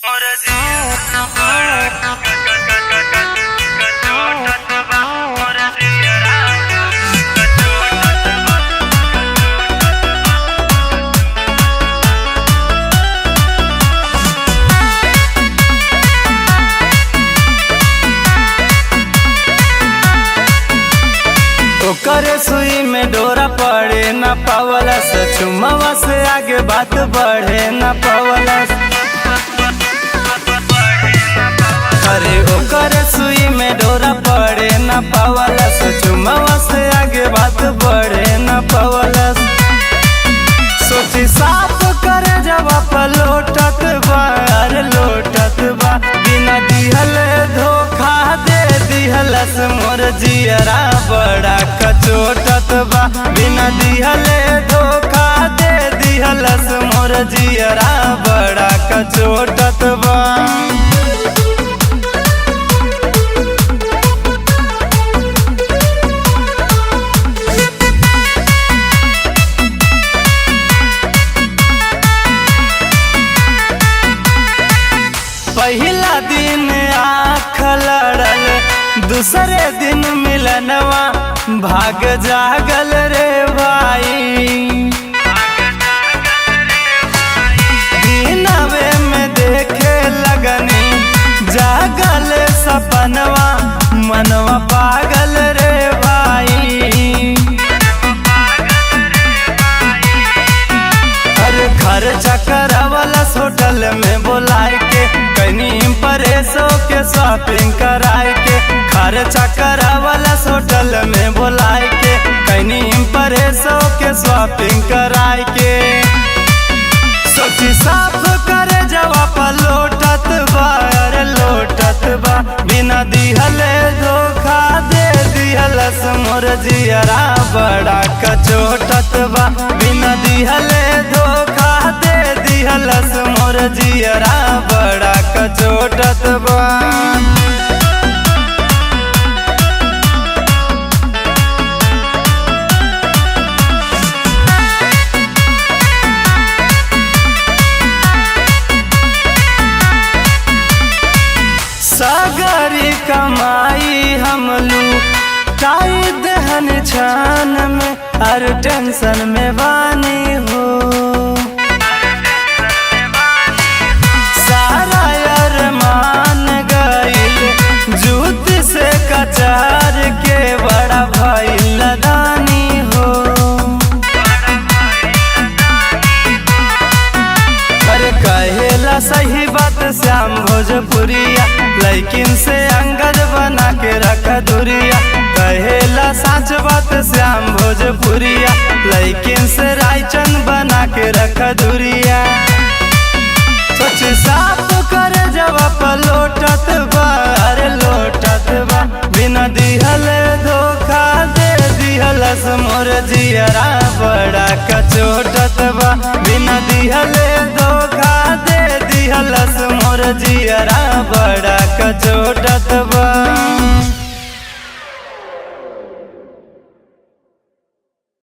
करे सुई में डोरा पड़े न पावलस, चुम्मा से आगे बात बढ़े न पावलस। अरे ओकर सुई में डोरा पड़े न पावलस, चुम्मा से आगे बात बढ़े न पावलस। सोची साफ करे जवाब लोटत बा, अरे लोटत बा। बिना दिहल धोखा दे दिहलस मोर जियरा बड़ा कचोटत बा। बिना दिहल धोखा दे दिहलस मोर जियरा बड़ा कचोटत बा। पहिला दिन आँख लड़ल, दूसरे दिन मिलनवा भाग जागल रे भाई। दिनवे में देखे लगनी जागल सपनवा, मनवा पागल रे भाई। अरे खर्चा करावलस होटल में बुलाए के, कहीं परेशों के शॉपिंग कराए के। खर्चा करावलस होटल में बुलाए के, कहीं परेशों के शॉपिंग कराए के। सोची साफ करे जवाब लोटत बा, अरे लोटत बा। बिना दिहले धोखा दे दिहलस मोर जियरा बड़ा कचोटत बा। बिना दिहले धोखा दे दिहलस मोर जियरा बड़ा कचोटत बा। सागरी कमाई हम लूटाई दहन छान में, हर टेंशन में बानी हो। सारा अरमान गइल जूत से कचार के, बड़ा भाई लदानी हो। अरे कहेला सही बात श्याम भोजपुरिया, लेकिन से अंगद बना के रख दूरिया। कहेला सच बात श्याम भोजपुरिया, लेकिन से रायचंद बना के रख दूरिया। सोच साफ करे जवाब लोटत बा, अरे लोटत बा। बिना दिहल धोखा दे दिहलस मोर जियरा बड़ा कचोटत बा। बिना दिहल धोखा दे दिहलस मोर जियरा बड़ा